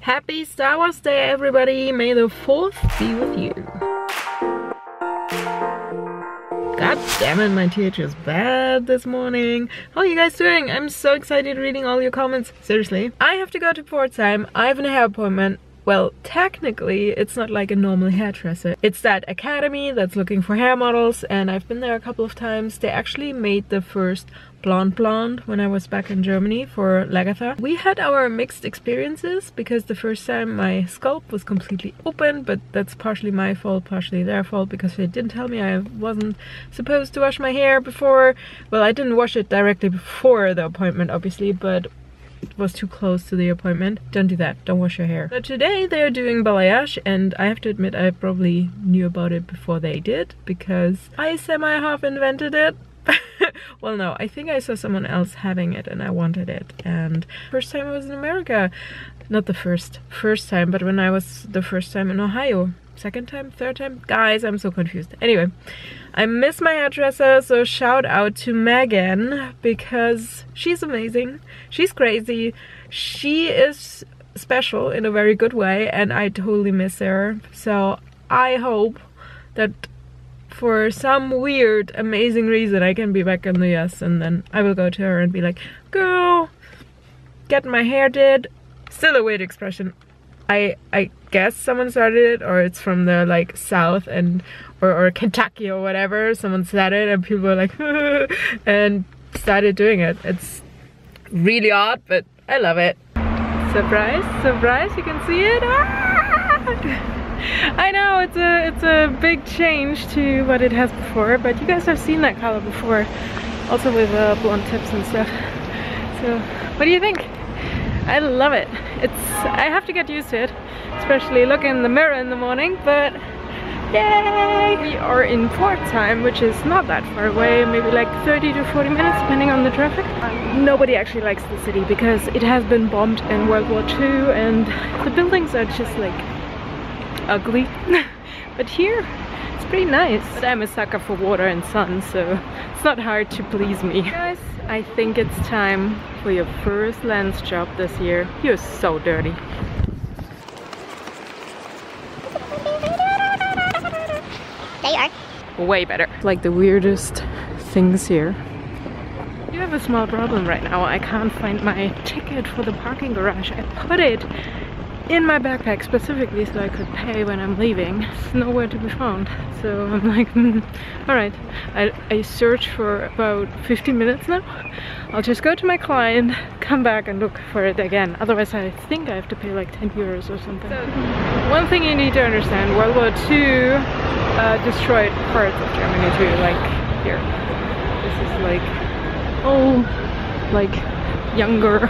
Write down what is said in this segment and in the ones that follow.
Happy Star Wars Day, everybody! May the 4th be with you. God damn it, my TH is bad this morning. How are you guys doing? I'm so excited reading all your comments. Seriously. I have to go to Pforzheim. I have a hair appointment. Well, technically, it's not like a normal hairdresser. It's that academy that's looking for hair models, and I've been there a couple of times. They actually made the first blonde when I was back in Germany for Lagatha. We had our mixed experiences because the first time my scalp was completely open, but that's partially my fault, partially their fault, because they didn't tell me I wasn't supposed to wash my hair before. Well, I didn't wash it directly before the appointment, obviously, but it was too close to the appointment. Don't do that. Don't wash your hair. So today they're doing balayage, and I have to admit I probably knew about it before they did because I semi-half invented it. Well, no, I think I saw someone else having it and I wanted it. And first time I was in America. Not the first time, but when I was the first time in Ohio. Second time? Third time? Guys, I'm so confused. Anyway, I miss my hairdresser, so shout out to Megan because she's amazing. She's crazy. She is special in a very good way, and I totally miss her. So I hope that for some weird, amazing reason I can be back in the US, and then I will go to her and be like, girl, get my hair did. Still a weird expression. I guess someone started it, or it's from the like South and or Kentucky or whatever. Someone said it and people were like and started doing it. It's really odd, but I love it. Surprise, surprise, you can see it. I know it's a big change to what it has before, but you guys have seen that color before, also with blonde tips and stuff. So what do you think? I love it. I have to get used to it, especially looking in the mirror in the morning, but yay! We are in Pforzheim, which is not that far away, maybe like 30 to 40 minutes depending on the traffic. Nobody actually likes the city because it has been bombed in World War II and the buildings are just like ugly. But here it's pretty nice. But I'm a sucker for water and sun, so it's not hard to please me. Guys, I think it's time for your first lens job this year. You're so dirty. There you are. Way better. Like the weirdest things here. You have a small problem right now. I can't find my ticket for the parking garage. I put it in my backpack specifically so I could pay when I'm leaving. It's nowhere to be found. So I'm like, alright. I searched for about 15 minutes now. I'll just go to my client, come back and look for it again. Otherwise I think I have to pay like 10 euros or something. So, one thing you need to understand, World War II destroyed parts of Germany too, like here. This is like, oh, like younger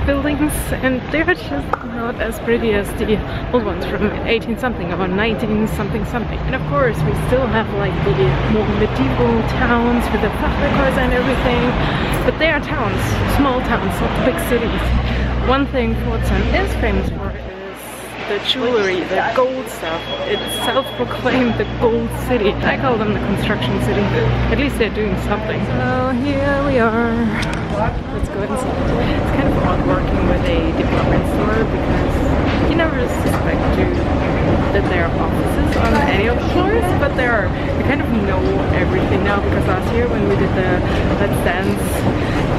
buildings, and they're just not as pretty as the old ones from 18 something or 19 something something. And of course we still have like the more medieval towns with the Fachwerkhäuser and everything, but they are towns, small towns, not big cities. One thing Pforzheim is famous for is the jewelry, the gold stuff. It's self-proclaimed the gold city. I call them the construction city. At least they're doing something. So here we are. Let's go inside. It's kind of odd working with a department store because you never suspect that there are offices on any of the floors, but there are. We kind of know everything now because last year when we did the Let's Dance,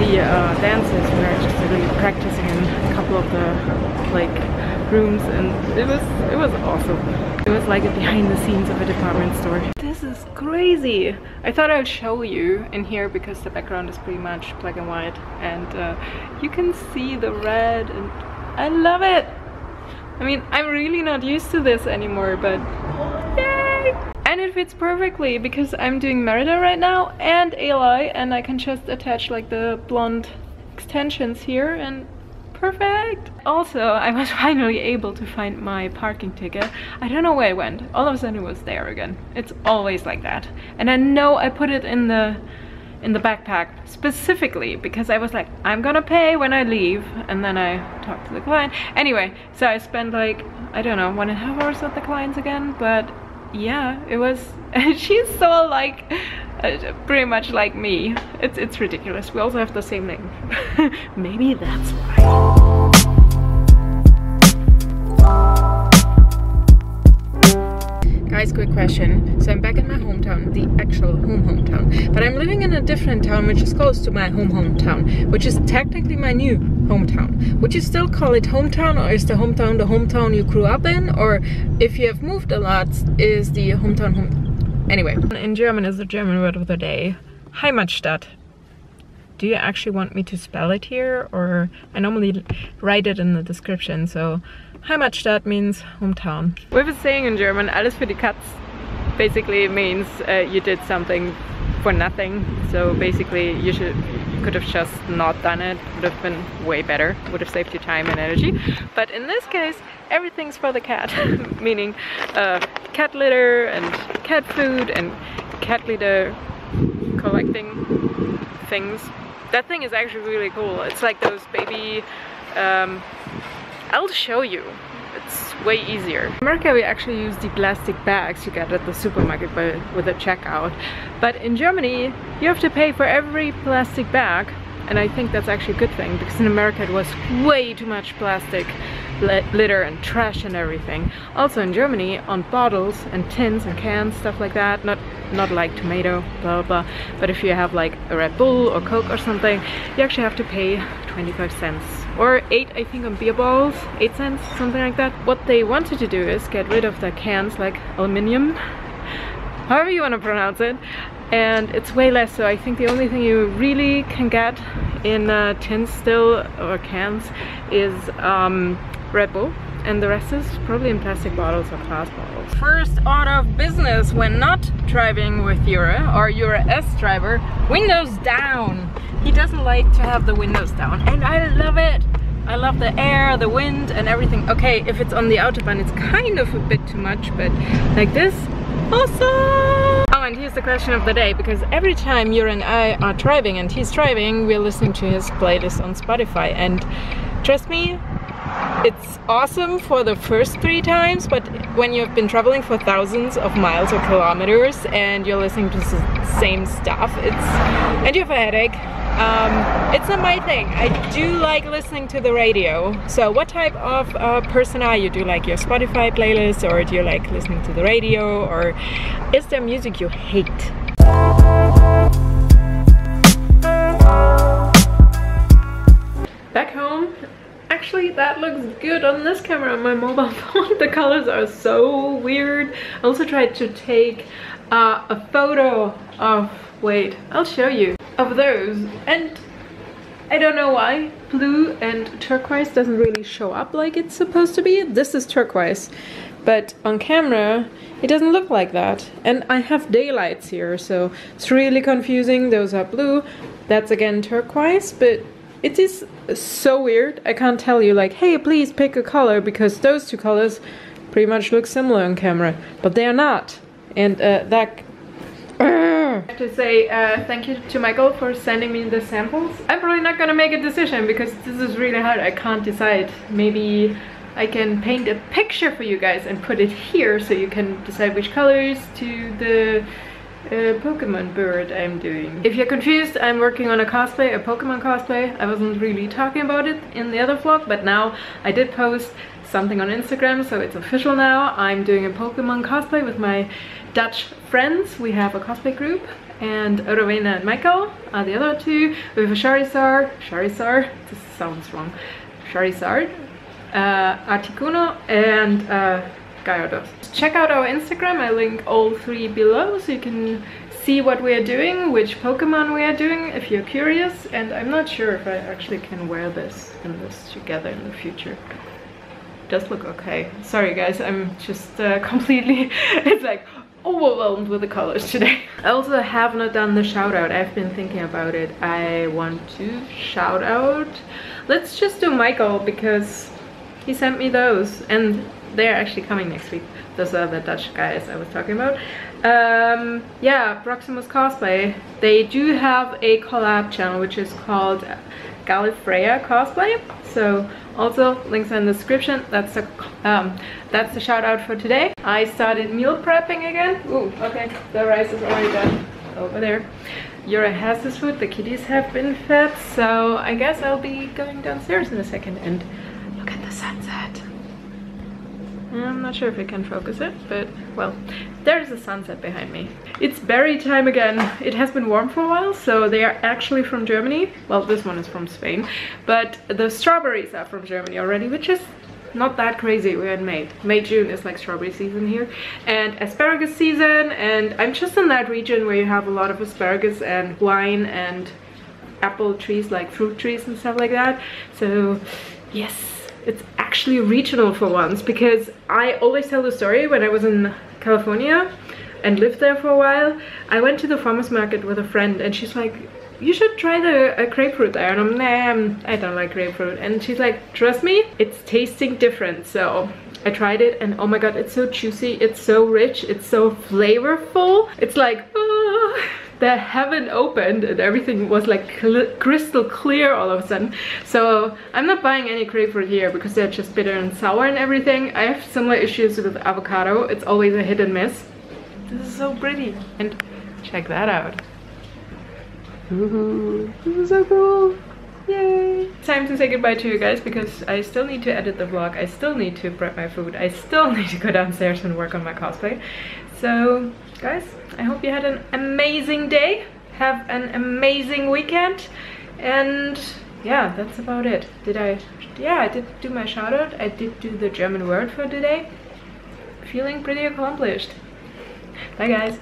the dances, we were just really practicing in a couple of the like rooms, and it was awesome. It was like a behind the scenes of a department store. This is crazy. I thought I'd show you in here because the background is pretty much black and white, and you can see the red, and I love it. I mean, I'm really not used to this anymore, but yay! And it fits perfectly because I'm doing Merida right now and Eli, and I can just attach like the blonde extensions here, and perfect! Also, I was finally able to find my parking ticket. I don't know where it went. All of a sudden it was there again. It's always like that. And I know I put it in the backpack specifically because I was like, I'm gonna pay when I leave, and then I talked to the client. Anyway, so I spent like, I don't know, 1.5 hours at the client's again, but yeah, it was, she's so like, pretty much like me. It's ridiculous. We also have the same name. Maybe that's why. guys, quick question. So I'm back in my hometown, the actual hometown. But I'm living in a different town which is close to my hometown, which is technically my new hometown. Would you still call it hometown, or is the hometown you grew up in? Or if you have moved a lot, is the hometown home? Anyway, in German is the German word of the day, Heimatstadt. Do you actually want me to spell it here, or I normally write it in the description, so Heimatstadt means hometown. We have a saying in German, alles für die Katz. Basically means you did something for nothing. So basically you could have just not done it, would have been way better, would have saved you time and energy. But in this case, everything's for the cat, meaning cat litter and cat food and cat litter collecting things. That thing is actually really cool. It's like those baby, I'll show you. It's way easier. In America we actually use the plastic bags you get at the supermarket with a checkout. But in Germany you have to pay for every plastic bag. And I think that's actually a good thing, because in America it was way too much plastic litter and trash and everything. Also in Germany, on bottles and tins and cans, stuff like that, not like tomato, blah blah, but if you have like a Red Bull or Coke or something, you actually have to pay 25 cents. Or 8, I think, on beer bottles, 8 cents, something like that. What they wanted to do is get rid of the cans, like aluminium, however you want to pronounce it. And it's way less, so I think the only thing you really can get in tins still, or cans, is Red Bull, and the rest is probably in plastic bottles or glass bottles. First order of business when not driving with Jurre, or Jurre S driver, windows down. He doesn't like to have the windows down, and I love it. I love the air, the wind, and everything. Okay, if it's on the Autobahn, it's kind of a bit too much, but like this, awesome! Oh, and here's the question of the day, because every time Jurre and I are driving and he's driving, we're listening to his playlist on Spotify, and trust me, it's awesome for the first 3 times, but when you've been traveling for thousands of miles or kilometers and you're listening to the same stuff, and you have a headache, it's not my thing. I do like listening to the radio. So what type of person are you? Do you like your Spotify playlist, or do you like listening to the radio, or is there music you hate? Back home. Actually, that looks good on this camera on my mobile phone. The colors are so weird. I also tried to take a photo of, wait, I'll show you, of those, and I don't know why blue and turquoise doesn't really show up like it's supposed to be. This is turquoise, but on camera it doesn't look like that. And I have daylights here, so it's really confusing. Those are blue, that's again turquoise, but it is so weird. I can't tell you like, hey, please pick a color, because those 2 colors pretty much look similar on camera, but they are not. And that I have to say thank you to Michael for sending me the samples. I'm probably not gonna make a decision because this is really hard. I can't decide. Maybe I can paint a picture for you guys and put it here so you can decide which colors to the Pokemon bird I'm doing. If you're confused, I'm working on a cosplay, a Pokemon cosplay. I wasn't really talking about it in the other vlog, but now I did post something on Instagram, so it's official now. I'm doing a Pokemon cosplay with my Dutch friends. We have a cosplay group, and Herwijnen and Michael are the other 2. We have a Charizard, this sounds wrong, Charizard, Articuno, and Gyarados. Check out our Instagram, I link all 3 below so you can see what we are doing, which Pokemon we are doing if you're curious. And I'm not sure if I actually can wear this and this together in the future. It does look okay. Sorry guys, I'm just completely, it's like overwhelmed with the colors today. I also have not done the shout out. I've been thinking about it. I want to shout out. Let's just do Michael because he sent me those and they're actually coming next week. Those are the Dutch guys I was talking about. Yeah, Proximus Cosplay. They do have a collab channel which is called Gallifreya Cosplay. So also links in the description. That's the shout out for today. I started meal prepping again. Ooh, okay, the rice is already done over there. Jurre has his food, the kitties have been fed, so I guess I'll be going downstairs in a second and look at the sunset. I'm not sure if I can focus it, but well, there's the sunset behind me. It's berry time again. It has been warm for a while, so they are actually from Germany. Well, this one is from Spain, but the strawberries are from Germany already, which is not that crazy. We're in May. June is like strawberry season here, and asparagus season, and I'm just in that region where you have a lot of asparagus and wine and apple trees, like fruit trees and stuff like that. So yes, it's actually regional for once, because I always tell the story when I was in California and lived there for a while. I went to the farmer's market with a friend, and she's like, you should try the grapefruit there, and I'm nah, I don't like grapefruit, and she's like, trust me, it's tasting different. So I tried it, and oh my god, it's so juicy, it's so rich, it's so flavorful. It's like, oh, the heaven opened and everything was like crystal clear all of a sudden. So I'm not buying any grapefruit here because they're just bitter and sour and everything. I have similar issues with avocado. It's always a hit and miss. This is so pretty, and check that out. Ooh, this is so cool. Yay! Time to say goodbye to you guys, because I still need to edit the vlog. I still need to prep my food. I still need to go downstairs and work on my cosplay. So guys, I hope you had an amazing day. Have an amazing weekend. And yeah, that's about it. Yeah, I did do my shout out. I did do the German word for today. Feeling pretty accomplished. Bye guys.